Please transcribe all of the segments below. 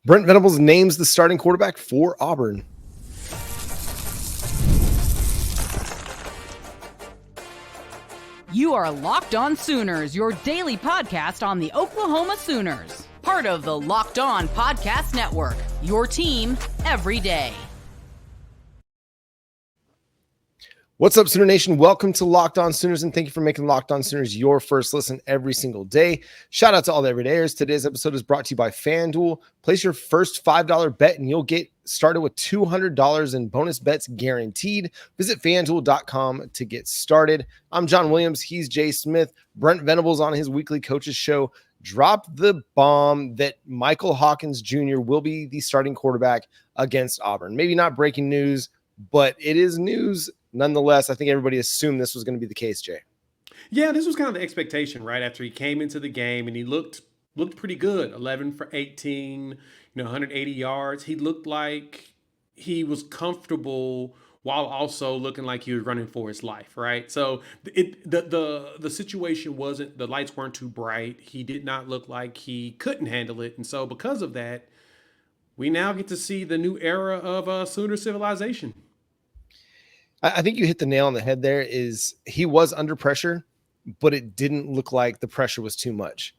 Brent Venables names the starting quarterback for Auburn. You are Locked On Sooners, your daily podcast on the Oklahoma Sooners. Part of the Locked On Podcast Network, your team every day. What's up, Sooner Nation? Welcome to Locked On Sooners, and thank you for making Locked On Sooners your first listen every single day. Shout out to all the everydayers. Today's episode is brought to you by FanDuel. Place your first $5 bet, and you'll get started with $200 in bonus bets guaranteed. Visit FanDuel.com to get started. I'm John Williams. He's Jay Smith. Brent Venables on his weekly coaches show dropped the bomb that Michael Hawkins Jr. will be the starting quarterback against Auburn. Maybe not breaking news, but it is news nonetheless. I think everybody assumed this was going to be the case, Jay. Yeah, this was kind of the expectation, right? After he came into the game and he looked pretty good. 11 for 18, 180 yards. He looked like he was comfortable while also looking like he was running for his life, right? So the situation wasn't, the lights weren't too bright. He did not look like he couldn't handle it. And so because of that, we now get to see the new era of Sooner civilization. I think you hit the nail on the head there. Is he was under pressure, but it didn't look like the pressure was too much.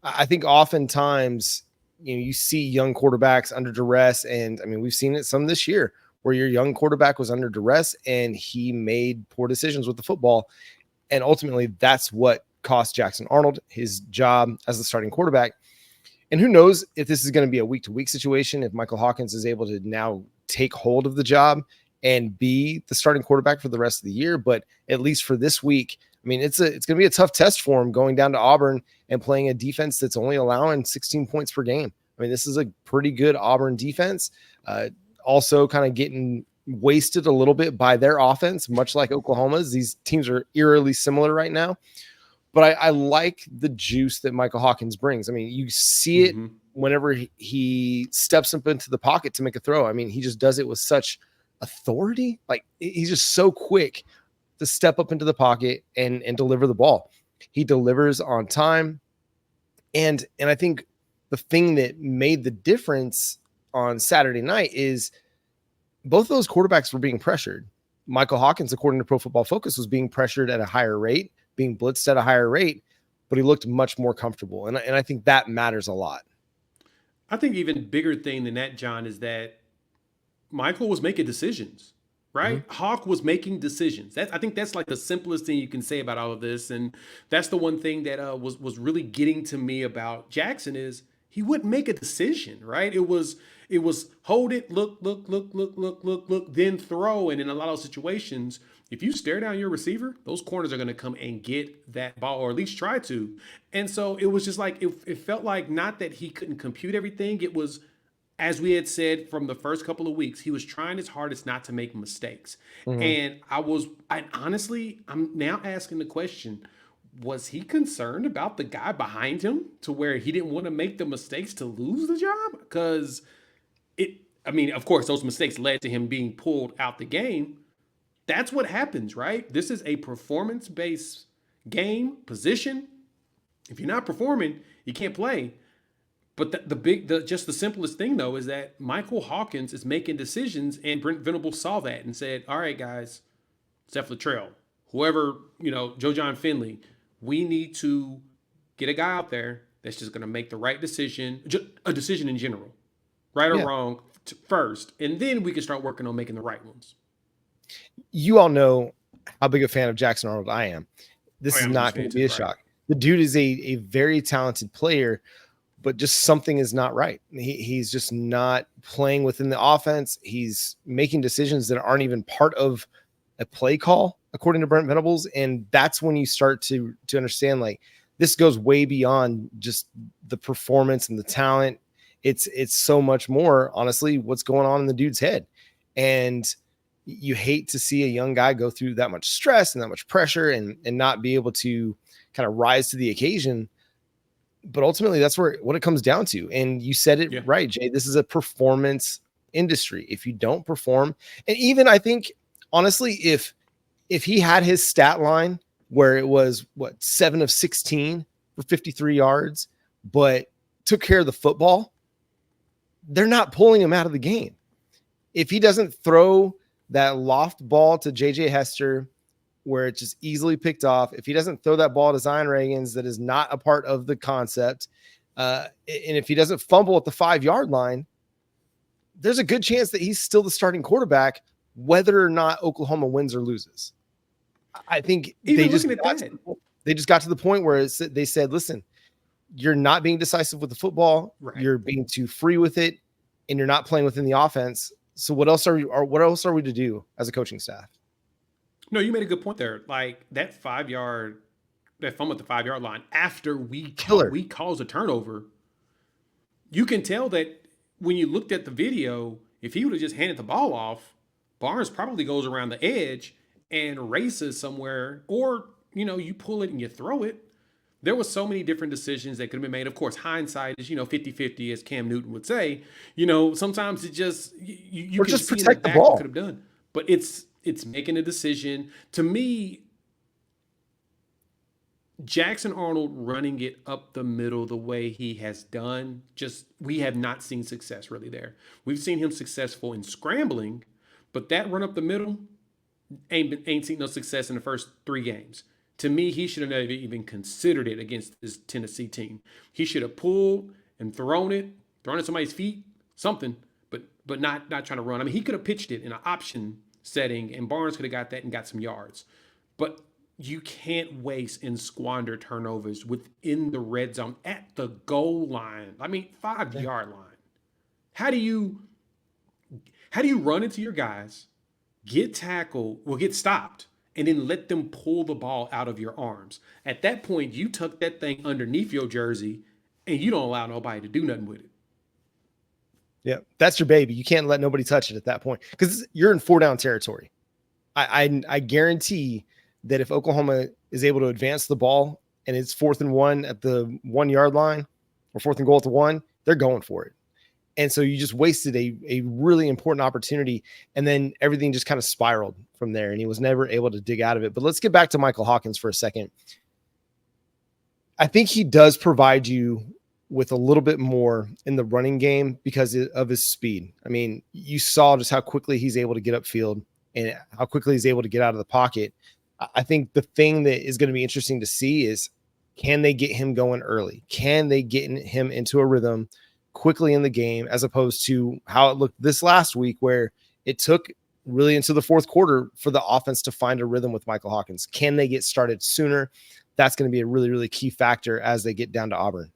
I think oftentimes, you see young quarterbacks under duress, and I mean, we've seen it some this year where your young quarterback was under duress and he made poor decisions with the football. And ultimately that's what cost Jackson Arnold his job as the starting quarterback. And who knows if this is going to be a week-to-week situation, if Michael Hawkins is able to now take hold of the job and be the starting quarterback for the rest of the year. But at least for this week, I mean, it's going to be a tough test for him going down to Auburn and playing a defense that's only allowing 16 points per game. I mean, this is a pretty good Auburn defense. Also kind of getting wasted a little bit by their offense, much like Oklahoma's. These teams are eerily similar right now. But I like the juice that Michael Hawkins brings. I mean, you see it whenever he steps up into the pocket to make a throw. I mean, he just does it with such authority. Like, he's just so quick to step up into the pocket and deliver the ball. He delivers on time. And I think the thing that made the difference on Saturday night is both those quarterbacks were being pressured. Michael Hawkins, according to Pro Football Focus, was being pressured at a higher rate, being blitzed at a higher rate, but he looked much more comfortable. And I think that matters a lot. I think even bigger thing than that, John, is that Michael was making decisions, right? Hawk was making decisions. I think that's like the simplest thing you can say about all of this. And that's the one thing that was really getting to me about Jackson is he wouldn't make a decision, right? It was hold it, look, then throw. And in a lot of situations, if you stare down your receiver, those corners are going to come and get that ball, or at least try to. And so it was just like, it felt like not that he couldn't compute everything. It was, as we had said from the first couple of weeks, he was trying his hardest not to make mistakes. And I'm now asking the question, was he concerned about the guy behind him to where he didn't want to make the mistakes to lose the job? Because of course, those mistakes led to him being pulled out the game. That's what happens, right? This is a performance-based game, position. If you're not performing, you can't play. But the simplest thing, though, is that Michael Hawkins is making decisions, and Brent Venables saw that and said, all right, guys, Steph Latrell, whoever, Joe John Finley, we need to get a guy out there that's just going to make the right decision, a decision in general, right or wrong first, and then we can start working on making the right ones. You all know how big a fan of Jackson Arnold I am. This is not going to be a shock. The dude is a very talented player, but just something is not right. He's just not playing within the offense. He's making decisions that aren't even part of a play call, according to Brent Venables. And that's when you start to understand, like, this goes way beyond just the performance and the talent. It's so much more, honestly, what's going on in the dude's head. And you hate to see a young guy go through that much stress and that much pressure and not be able to kind of rise to the occasion. But ultimately, that's what it comes down to. And you said it right, Jay. This is a performance industry. If you don't perform, and even I think, honestly, if he had his stat line where it was 7 of 16 for 53 yards, but took care of the football, they're not pulling him out of the game. If he doesn't throw that loft ball to JJ Hester where it's just easily picked off, if he doesn't throw that ball to Zion Reagans that is not a part of the concept, and if he doesn't fumble at the 5-yard line, there's a good chance that he's still the starting quarterback, whether or not Oklahoma wins or loses. I think they just got to the point where they said, listen, you're not being decisive with the football. Right. You're being too free with it, and you're not playing within the offense. So what else are we to do as a coaching staff? No, you made a good point there. Like that fumble at the 5-yard line after we caused a turnover, you can tell that when you looked at the video, if he would have just handed the ball off, Barnes probably goes around the edge and races somewhere, or, you pull it and you throw it. There was so many different decisions that could have been made. Of course, hindsight is, 50-50, as Cam Newton would say. Sometimes it just, you can just see protect the ball could have done. But it's making a decision. To me, Jackson Arnold running it up the middle the way he has done, we have not seen success really there. We've seen him successful in scrambling, but that run up the middle ain't seen no success in the first 3 games. To me, he should have never even considered it against this Tennessee team. He should have pulled and thrown at somebody's feet, something, but not trying to run. I mean, he could have pitched it in an option setting, and Barnes could have got that and got some yards. But you can't waste and squander turnovers within the red zone at the goal line. I mean, 5-yard line. How do you run into your guys, get tackled, get stopped, and then let them pull the ball out of your arms? At that point, you tuck that thing underneath your jersey, and you don't allow nobody to do nothing with it. Yeah, that's your baby. You can't let nobody touch it at that point because you're in 4-down territory. I guarantee that if Oklahoma is able to advance the ball and it's 4th and 1 at the 1-yard line or 4th and goal at the 1, they're going for it. And so you just wasted a really important opportunity, and then everything just kind of spiraled from there, and he was never able to dig out of it. But let's get back to Michael Hawkins for a second. I think he does provide you with a little bit more in the running game because of his speed. I mean, you saw just how quickly he's able to get upfield and how quickly he's able to get out of the pocket. I think the thing that is going to be interesting to see is, can they get him going early? Can they get him into a rhythm quickly in the game, as opposed to how it looked this last week, where it took really into the 4th quarter for the offense to find a rhythm with Michael Hawkins? Can they get started sooner? That's going to be a really, really key factor as they get down to Auburn.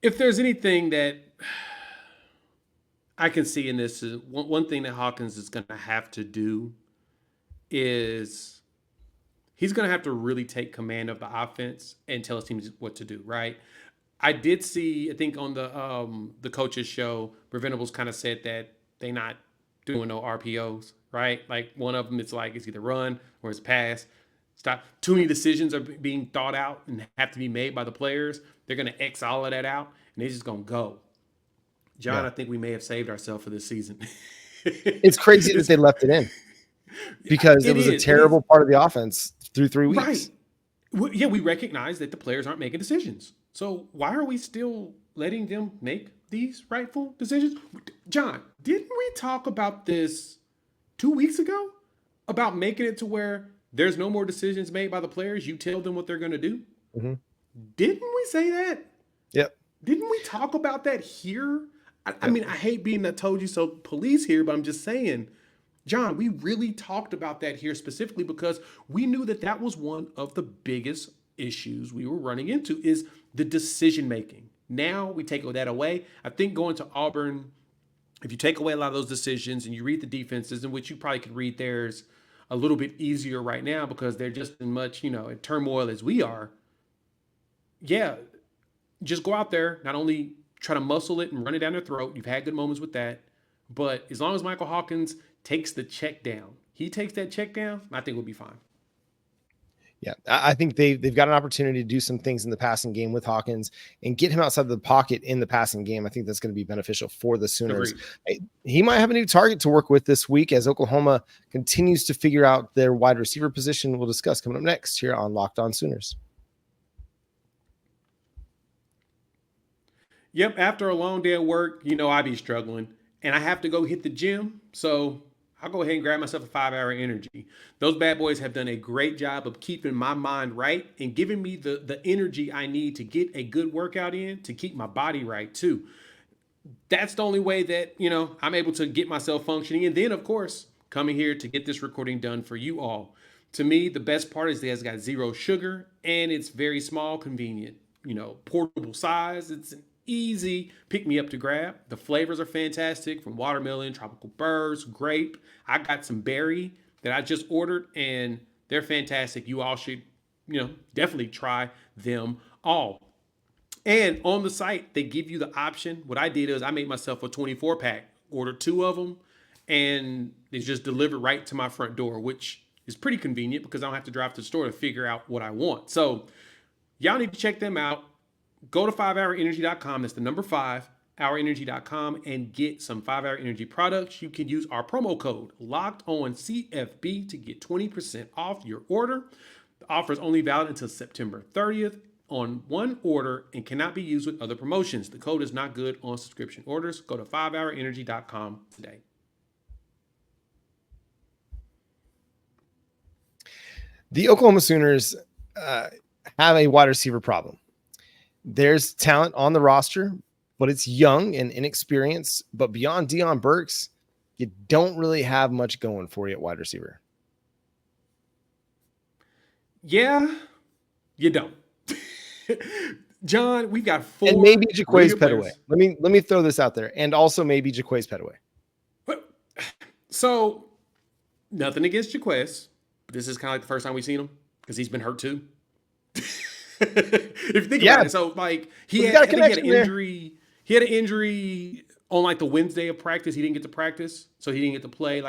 If there's anything that I can see in this, is one thing that Hawkins is going to have to do is he's going to have to really take command of the offense and tell his teams what to do, right? I did see, I think on the coach's show, Brent Venables kind of said that they're not doing no RPOs, right? Like one of them, it's either run or it's pass. Stop. Too many decisions are being thought out and have to be made by the players. They're going to X all of that out, and they're just going to go. John, yeah. I think we may have saved ourselves for this season. It's crazy that they left it in because it was a terrible part of the offense through 3 weeks. Right. Yeah, we recognize that the players aren't making decisions. So why are we still letting them make these rightful decisions? John, didn't we talk about this 2 weeks ago? About making it to where there's no more decisions made by the players. You tell them what they're going to do. Mm-hmm. Didn't we say that? Yep. Didn't we talk about that here? I mean, I hate being that told you so police here, but I'm just saying, John, we really talked about that here specifically because we knew that that was one of the biggest issues we were running into is the decision making. Now we take that away. I think going to Auburn, if you take away a lot of those decisions and you read the defenses, in which you probably could read theirs a little bit easier right now because they're just as much, in turmoil as we are. Yeah, just go out there, not only try to muscle it and run it down their throat. You've had good moments with that. But as long as Michael Hawkins takes the check down, I think we'll be fine. Yeah, I think they've got an opportunity to do some things in the passing game with Hawkins and get him outside the pocket in the passing game. I think that's going to be beneficial for the Sooners. Agreed. He might have a new target to work with this week as Oklahoma continues to figure out their wide receiver position. We'll discuss coming up next here on Locked On Sooners. Yep, after a long day at work, I be struggling and I have to go hit the gym. So I'll go ahead and grab myself a 5 hour energy. Those bad boys have done a great job of keeping my mind right and giving me the energy I need to get a good workout in to keep my body right too. That's the only way that, I'm able to get myself functioning. And then, of course, coming here to get this recording done for you all. To me, the best part is that it's got zero sugar and it's very small, convenient, portable size. It's an easy pick me up to grab. The flavors are fantastic from watermelon, tropical burrs, grape. I got some berry that I just ordered and they're fantastic. You all should, definitely try them all. And on the site, they give you the option. What I did is I made myself a 24 pack, ordered two of them, and it's just delivered right to my front door, which is pretty convenient because I don't have to drive to the store to figure out what I want. So y'all need to check them out. Go to 5hourenergy.com. That's the number 5, hourenergy.com, and get some 5-Hour Energy products. You can use our promo code LOCKEDONCFB to get 20% off your order. The offer is only valid until September 30th on one order and cannot be used with other promotions. The code is not good on subscription orders. Go to 5hourenergy.com today. The Oklahoma Sooners have a wide receiver problem. There's talent on the roster, but it's young and inexperienced. But beyond Deion Burks, you don't really have much going for you at wide receiver. Yeah, you don't. John, we've got 4. And maybe Jaquays players. Petaway. Let me throw this out there. And also maybe Jaquays Petaway. So, nothing against Jaquays, but this is kind of like the first time we've seen him because he's been hurt too. If you think about it, so like he had an injury. He had an injury on like the Wednesday of practice. He didn't get to practice, so he didn't get to play.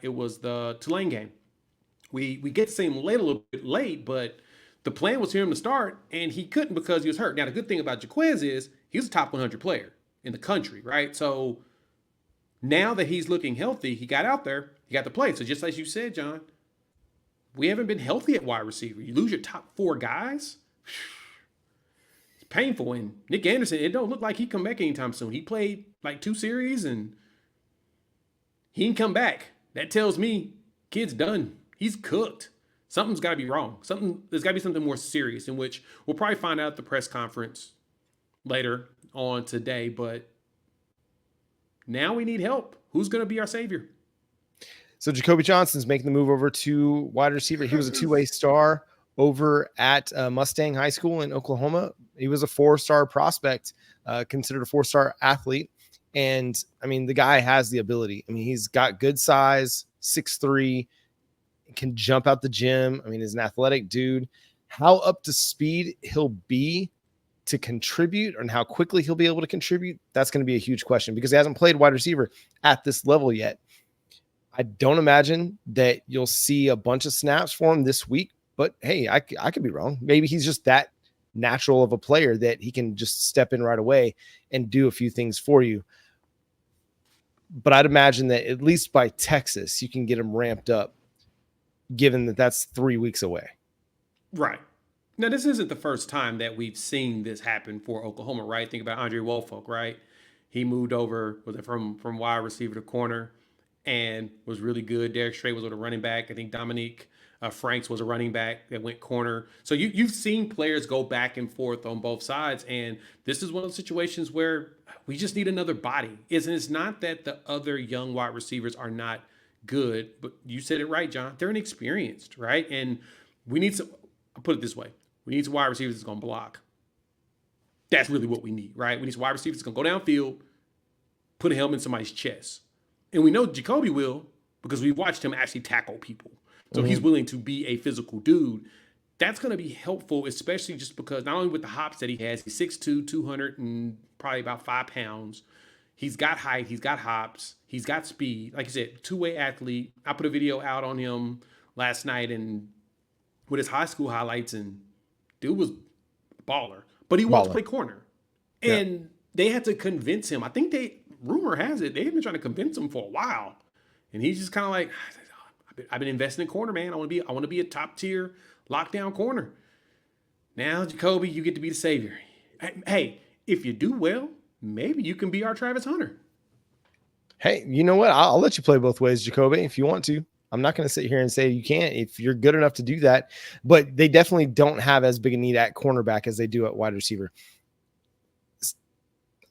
It was the Tulane game. We get to see him late a little bit late, but the plan was for him to start, and he couldn't because he was hurt. Now, the good thing about Jaquays is he's a top 100 player in the country, right? So now that he's looking healthy, he got out there, he got to play. So just as you said, John, we haven't been healthy at wide receiver. You lose your top 4 guys, it's painful. And Nick Anderson, it don't look like he come back anytime soon. He played like 2 series, and he didn't come back. That tells me kid's done. He's cooked. Something's got to be wrong. There's got to be something more serious, in which we'll probably find out at the press conference later on today. But now we need help. Who's going to be our savior? So Jacobe Johnson's making the move over to wide receiver. He was a 2-way star over at Mustang High School in Oklahoma. He was a 4-star prospect, considered a 4-star athlete. And I mean, the guy has the ability. I mean, he's got good size, 6'3", can jump out the gym. I mean, he's an athletic dude. How up to speed he'll be to contribute and how quickly he'll be able to contribute, that's going to be a huge question because he hasn't played wide receiver at this level yet. I don't imagine that you'll see a bunch of snaps for him this week, but hey, I could be wrong. Maybe he's just that natural of a player that he can just step in right away and do a few things for you. But I'd imagine that at least by Texas, you can get him ramped up, given that that's 3 weeks away. Right. Now, this isn't the first time that we've seen this happen for Oklahoma, right? Think about Andre Woolfolk, right? He moved over from wide receiver to corner and was really good. Derek Strait was with a running back. I think Dominique Franks was a running back that went corner. So you've seen players go back and forth on both sides, and this is one of those situations where we just need another body. It's not that the other young wide receivers are not good, but you said it right, John. They're inexperienced, right? And we need some, I'll put it this way. We need some wide receivers that's going to block. That's really what we need, right? We need some wide receivers that's going to go downfield, put a helm in somebody's chest. And we know Jacobe will because we've watched him actually tackle people. So he's willing to be a physical dude. That's going to be helpful, especially just because not only with the hops that he has, he's 6'2", 200 and probably about 5 pounds. He's got height. He's got hops. He's got speed. Like you said, 2-way athlete. I put a video out on him last night and with his high school highlights, and dude was a baller. But he wants to play corner. And they had to convince him. I think rumor has it, they've been trying to convince him for a while. And he's just kind of like, I've been investing in corner, man. I want to be a top tier lockdown corner. Now, Jacobe, you get to be the savior. Hey, if you do well, maybe you can be our Travis Hunter. Hey, you know what? I'll let you play both ways, Jacobe, if you want to. I'm not going to sit here and say you can't if you're good enough to do that, but they definitely don't have as big a need at cornerback as they do at wide receiver.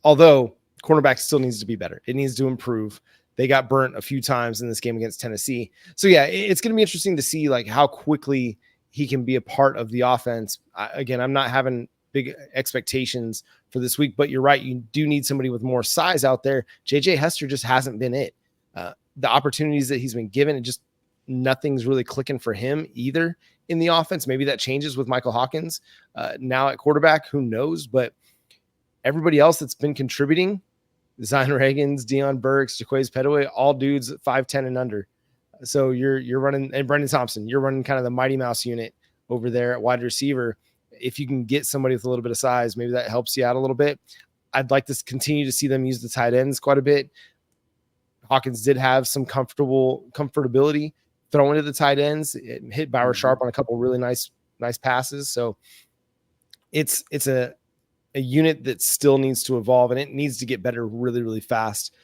Although cornerback still needs to be better. It needs to improve. They got burnt a few times in this game against Tennessee. So yeah, it's going to be interesting to see like how quickly he can be a part of the offense. Again, I'm not having big expectations for this week, but you're right. You do need somebody with more size out there. JJ Hester just hasn't been it. The opportunities that he's been given, it just nothing's really clicking for him either in the offense. Maybe that changes with Michael Hawkins now at quarterback, who knows, but everybody else that's been contributing, Zion Reagans, Deion Burks, Jaquez Petaway, all dudes 5'10" and under. So you're running, and Brendan Thompson, you're running kind of the Mighty Mouse unit over there at wide receiver. If you can get somebody with a little bit of size, maybe that helps you out a little bit. I'd like to continue to see them use the tight ends quite a bit. Hawkins did have some comfortability throwing to the tight ends. It hit Bauer Sharp on a couple really nice passes. So it's a unit that still needs to evolve, and it needs to get better really, really fast,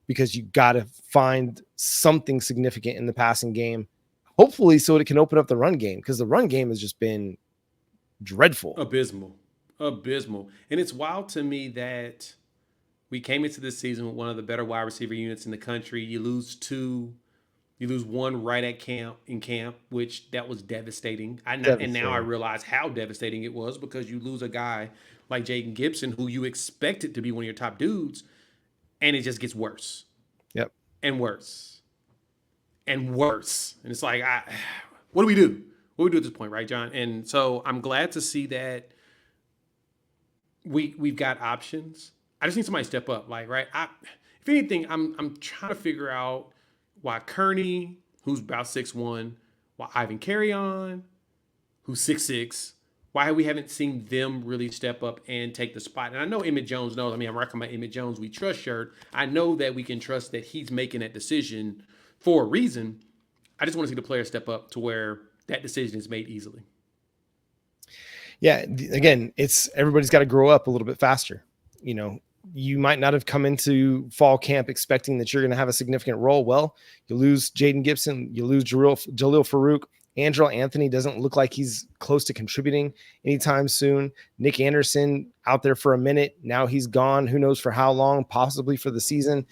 because you got to find something significant in the passing game, hopefully, so it can open up the run game, because the run game has just been dreadful. Abysmal. And it's wild to me that we came into this season with one of the better wide receiver units in the country. You lose one right at camp, which that was devastating. And now I realize how devastating it was, because you lose a guy like Jaden Gibson, who you expected to be one of your top dudes, and it just gets worse. Yep. And worse. And worse. And it's like, what do we do? What do we do at this point, right, John? And so I'm glad to see that we've got options. I just need somebody to step up. Like, right? If anything, I'm trying to figure out why Kearney, who's about 6'1", why Ivan Carrion, who's 6'6", why we haven't seen them really step up and take the spot. And I know Emmett Jones knows. I mean, I'm rocking my Emmett Jones We Trust shirt. I know that we can trust that he's making that decision for a reason. I just want to see the players step up to where that decision is made easily. Yeah, again, it's everybody's got to grow up a little bit faster. You know, you might not have come into fall camp expecting that you're going to have a significant role. Well, you lose Jaden Gibson, you lose Jalil Farouk. Andrew Anthony doesn't look like he's close to contributing anytime soon. Nick Anderson out there for a minute. Now he's gone. Who knows for how long, possibly for the season.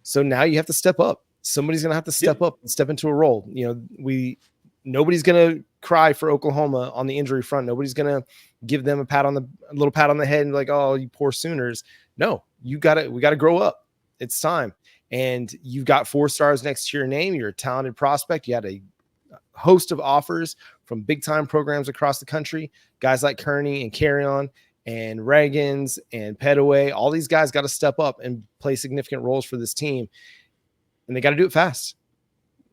So now you have to step up. Somebody's going to have to step up and step into a role. You know, nobody's going to cry for Oklahoma on the injury front. Nobody's going to give them a little pat on the head and like, oh, you poor Sooners. No, we got to grow up. It's time. And you've got 4 stars next to your name. You're a talented prospect. You had a host of offers from big time programs across the country. Guys like Kearney and Carrion and Reagans and Petaway, all these guys got to step up and play significant roles for this team. And they got to do it fast.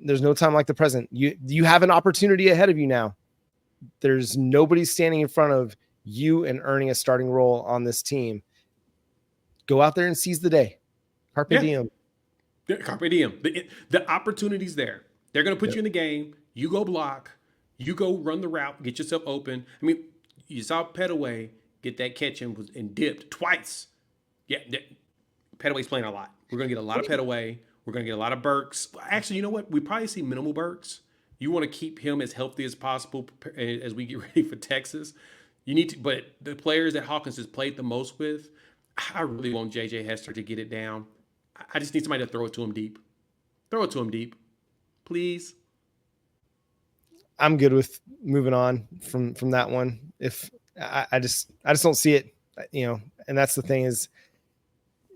There's no time like the present. You have an opportunity ahead of you now. There's nobody standing in front of you and earning a starting role on this team. Go out there and seize the day. Carpe diem. Carpe diem. The opportunity's there. They're going to put you in the game. You go block. You go run the route. Get yourself open. I mean, you saw Petaway get that catch and dipped twice. Yeah, Petaway's playing a lot. We're going to get a lot of Petaway. We're going to get a lot of Burks. Actually, you know what? We probably see minimal Burks. You want to keep him as healthy as possible as we get ready for Texas. You need to, but the players that Hawkins has played the most with, I really want JJ Hester to get it down. I just need somebody to throw it to him deep. Throw it to him deep, please. I'm good with moving on from that one. If I just don't see it, you know, and that's the thing is,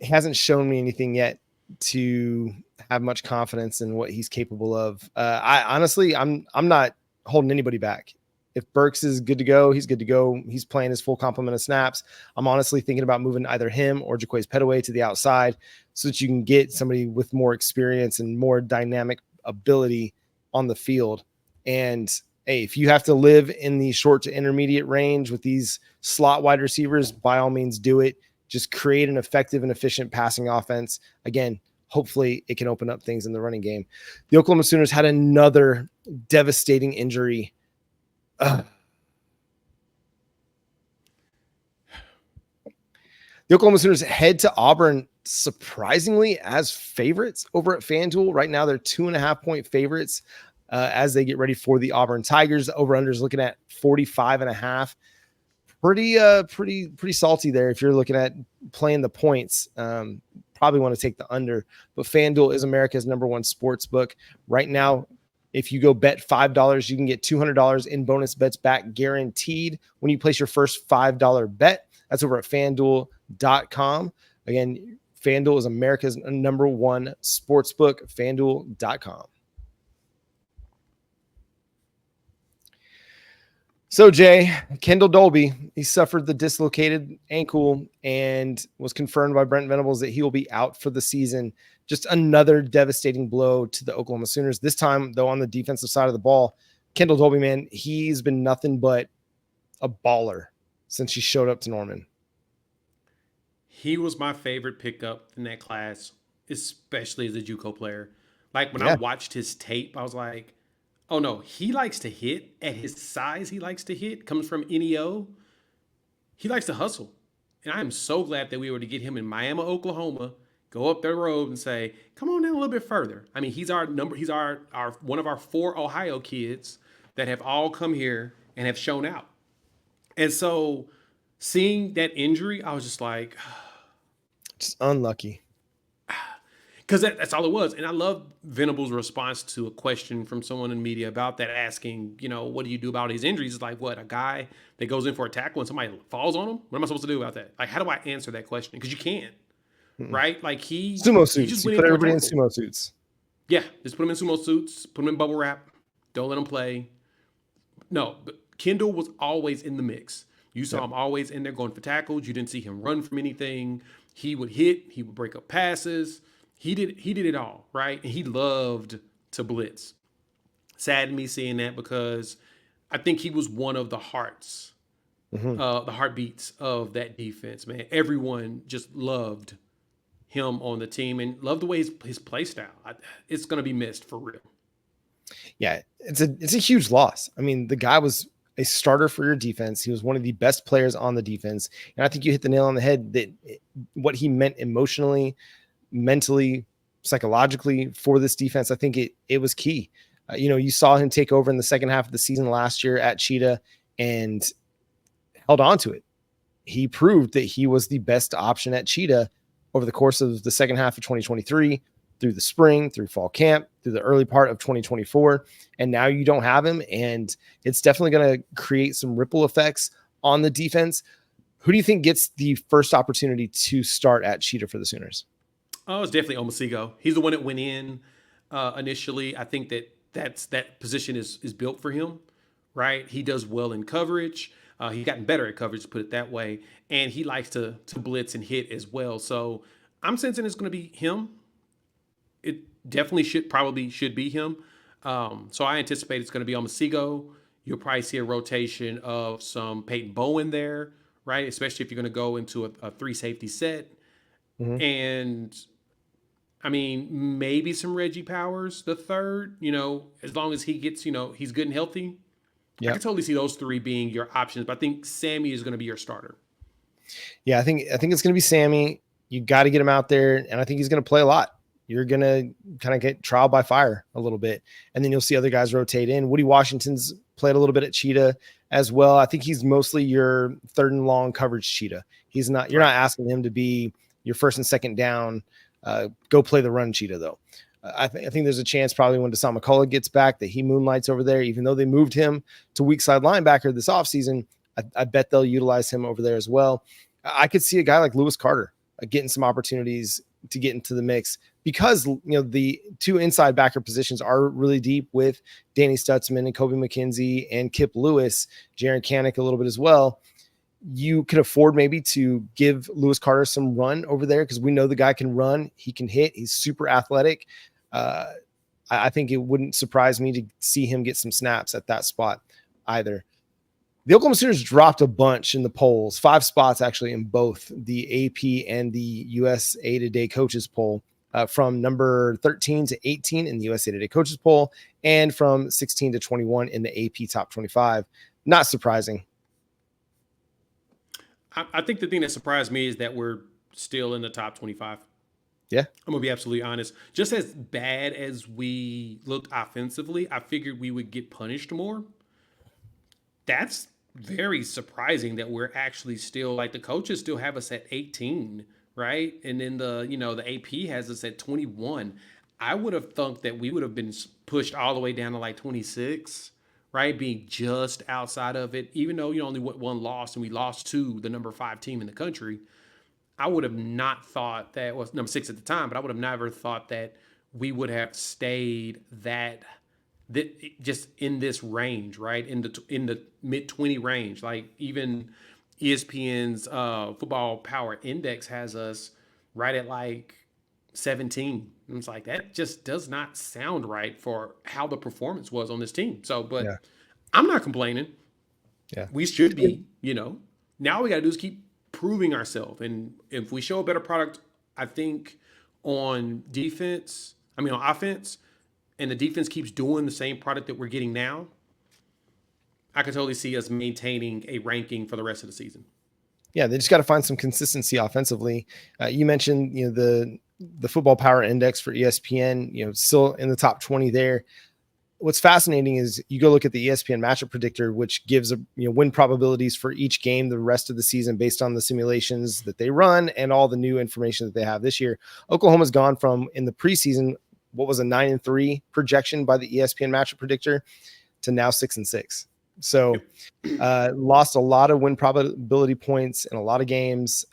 it hasn't shown me anything yet to have much confidence in what he's capable of. I'm not holding anybody back. If Burks is good to go, he's good to go. He's playing his full complement of snaps. I'm honestly thinking about moving either him or Jaquez Petaway to the outside so that you can get somebody with more experience and more dynamic ability on the field. And hey, if you have to live in the short to intermediate range with these slot wide receivers, by all means do it. Just create an effective and efficient passing offense. Again, hopefully it can open up things in the running game. The Oklahoma Sooners had another devastating injury. The Oklahoma Sooners head to Auburn surprisingly as favorites over at FanDuel. Right now, they're 2.5-point favorites as they get ready for the Auburn Tigers. The over-under is looking at 45.5. Pretty salty there if you're looking at playing the points. Probably want to take the under, but FanDuel is America's #1 sports book right now. If you go bet $5, you can get $200 in bonus bets back guaranteed when you place your first $5 bet. That's over at FanDuel.com. Again, FanDuel is America's #1 sports book, FanDuel.com. So, Jay, Kendel Dolby, he suffered the dislocated ankle and was confirmed by Brent Venables that he will be out for the season. Just another devastating blow to the Oklahoma Sooners. This time, though, on the defensive side of the ball, Kendel Dolby, man, he's been nothing but a baller since he showed up to Norman. He was my favorite pickup in that class, especially as a JUCO player. Like, when I watched his tape, I was like, oh, no, he likes to hit. At his size, he likes to hit. Comes from NEO. He likes to hustle. And I am so glad that we were to get him in Miami, Oklahoma, go up the road and say, come on down a little bit further. I mean, he's our one of our 4 Ohio kids that have all come here and have shown out. And so seeing that injury, I was just like, just unlucky. Because that's all it was. And I love Venables' response to a question from someone in media about that, asking, what do you do about his injuries? It's like, what, a guy that goes in for a tackle and somebody falls on him? What am I supposed to do about that? Like, how do I answer that question? Because you can't, right? Like, sumo suits. You put everybody in sumo suits. Yeah, just put them in sumo suits, put them in bubble wrap. Don't let them play. No, but Kendel was always in the mix. You saw him always in there going for tackles. You didn't see him run from anything. He would hit. He would break up passes. He did it all, right? And he loved to blitz. Saddened me seeing that because I think he was one of the hearts, the heartbeats of that defense, man. Everyone just loved him on the team and loved the way his play style. It's going to be missed for real. Yeah, it's a huge loss. I mean, the guy was a starter for your defense. He was one of the best players on the defense. And I think you hit the nail on the head that what he meant emotionally, mentally, psychologically for this defense, I think it was key. You saw him take over in the second half of the season last year at Cheetah and held on to it. He proved that he was the best option at Cheetah over the course of the second half of 2023, through the spring, through fall camp, through the early part of 2024. And now you don't have him. And it's definitely going to create some ripple effects on the defense. Who do you think gets the first opportunity to start at Cheetah for the Sooners? Oh, it's definitely Omasigo. He's the one that went in initially. I think that position is built for him, right? He does well in coverage. He's gotten better at coverage, to put it that way. And he likes to blitz and hit as well. So I'm sensing it's going to be him. It definitely should be him. So I anticipate it's going to be Omasigo. You'll probably see a rotation of some Peyton Bowen there, right? Especially if you're going to go into a 3-safety set. And I mean, maybe some Reggie Powers, the third, as long as he gets, he's good and healthy. I can totally see those 3 being your options, but I think Sammy is going to be your starter. Yeah, I think it's going to be Sammy. You got to get him out there, and I think he's going to play a lot. You're going to kind of get trial by fire a little bit, and then you'll see other guys rotate in. Woody Washington's played a little bit at Cheetah as well. I think he's mostly your third and long coverage Cheetah. You're not asking him to be your first and second down, go play the run Cheetah, though. I think there's a chance probably when Deshaun McCullough gets back that he moonlights over there, even though they moved him to weak side linebacker this offseason. I bet they'll utilize him over there as well. I could see a guy like Lewis Carter getting some opportunities to get into the mix because, the 2 inside backer positions are really deep with Danny Stutzman and Kobe McKenzie and Kip Lewis, Jaron Kanik a little bit as well. You could afford maybe to give Lewis Carter some run over there because we know the guy can run. He can hit. He's super athletic. I think it wouldn't surprise me to see him get some snaps at that spot either. The Oklahoma Sooners dropped a bunch in the polls, 5 spots actually in both the AP and the USA Today coaches poll, from number 13 to 18 in the USA Today coaches poll and from 16 to 21 in the AP top 25. Not surprising. I think the thing that surprised me is that we're still in the top 25. Yeah. I'm going to be absolutely honest. Just as bad as we looked offensively, I figured we would get punished more. That's very surprising that we're actually still, like, the coaches still have us at 18, right? And then the AP has us at 21. I would have thought that we would have been pushed all the way down to like 26, right? Being just outside of it, even though only one loss and we lost to the number 5 team in the country. I would have not thought that was number 6 at the time, but I would have never thought that we would have stayed that just in this range, right? In the mid 20 range. Like, even ESPN's Football Power Index has us right at like 17. And it's like, that just does not sound right for how the performance was on this team. So, but Yeah. I'm not complaining. Yeah. We should be, now we got to do is keep proving ourselves. And if we show a better product, I think on offense, and the defense keeps doing the same product that we're getting now, I could totally see us maintaining a ranking for the rest of the season. Yeah, they just got to find some consistency offensively. You mentioned, the Football Power Index for ESPN, still in the top 20 there. What's fascinating is you go look at the ESPN matchup predictor, which gives win probabilities for each game the rest of the season based on the simulations that they run and all the new information that they have this year. Oklahoma's gone from, in the preseason, what was a 9-3 projection by the ESPN matchup predictor, to now 6-6. So lost a lot of win probability points in a lot of games.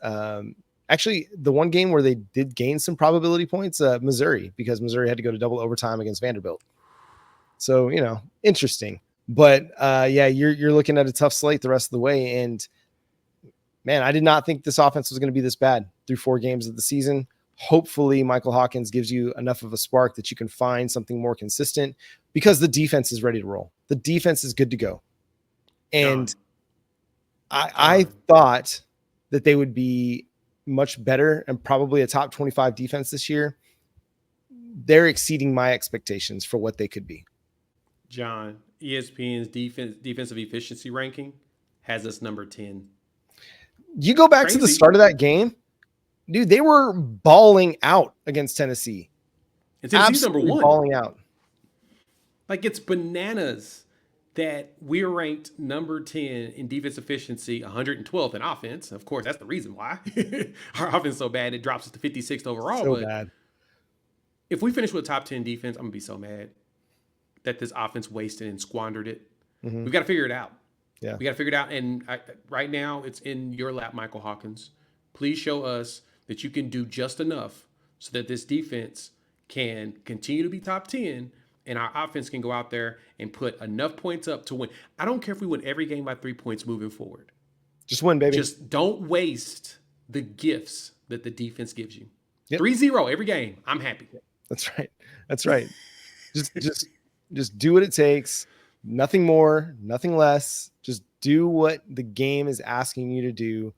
Actually, the one game where they did gain some probability points, Missouri, because Missouri had to go to double overtime against Vanderbilt. So, interesting. But you're looking at a tough slate the rest of the way. And man, I did not think this offense was going to be this bad through 4 games of the season. Hopefully Michael Hawkins gives you enough of a spark that you can find something more consistent, because the defense is ready to roll. The defense is good to go. And I thought that they would be much better and probably a top 25 defense this year. They're exceeding my expectations for what they could be. John, ESPN's defensive efficiency ranking has us number 10. You go back to the start of that game, dude, they were balling out against Tennessee. And Tennessee's number 1. Balling out. Like, it's bananas that we're ranked number 10 in defense efficiency, 112th in offense. Of course, that's the reason why. Our offense is so bad, it drops us to 56th overall. So bad. If we finish with a top 10 defense, I'm going to be so mad that this offense wasted and squandered it. Mm-hmm. We've got to figure it out. Yeah. We got to figure it out. And right now, it's in your lap, Michael Hawkins. Please show us that you can do just enough so that this defense can continue to be top 10 and our offense can go out there and put enough points up to win. I don't care if we win every game by 3 points moving forward. Just win, baby. Just don't waste the gifts that the defense gives you. Yep. 3-0 every game. I'm happy. That's right. That's right. Just do what it takes. Nothing more, nothing less. Just do what the game is asking you to do.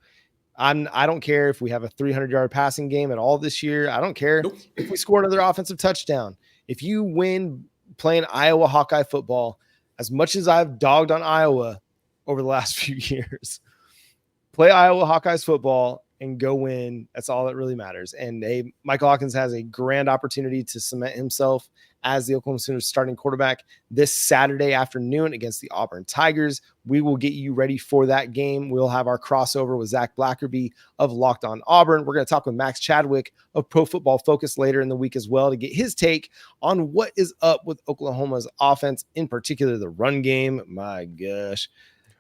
I don't care if we have a 300-yard passing game at all this year. I don't care if we score another offensive touchdown. If you win playing Iowa Hawkeye football, as much as I've dogged on Iowa over the last few years, play Iowa Hawkeyes football and go win. That's all that really matters. And Michael Hawkins has a grand opportunity to cement himself as the Oklahoma Sooners starting quarterback this Saturday afternoon against the Auburn Tigers. We will get you ready for that game. We'll have our crossover with Zach Blackerby of Locked On Auburn. We're going to talk with Max Chadwick of Pro Football Focus later in the week as well to get his take on what is up with Oklahoma's offense, in particular the run game. My gosh.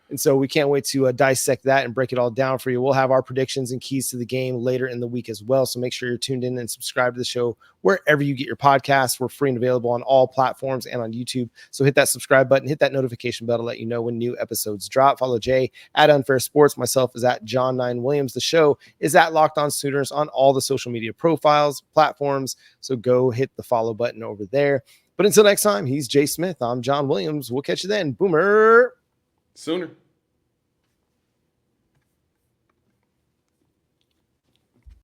And so we can't wait to dissect that and break it all down for you. We'll have our predictions and keys to the game later in the week as well. So make sure you're tuned in and subscribe to the show wherever you get your podcasts. We're free and available on all platforms and on YouTube. So hit that subscribe button, hit that notification bell to let you know when new episodes drop. Follow Jay at Unfair Sports. Myself is at John 9 Williams. The show is at Locked On Sooners on all the social media profiles, platforms. So go hit the follow button over there. But until next time, he's Jay Smith. I'm John Williams. We'll catch you then. Boomer. Sooner.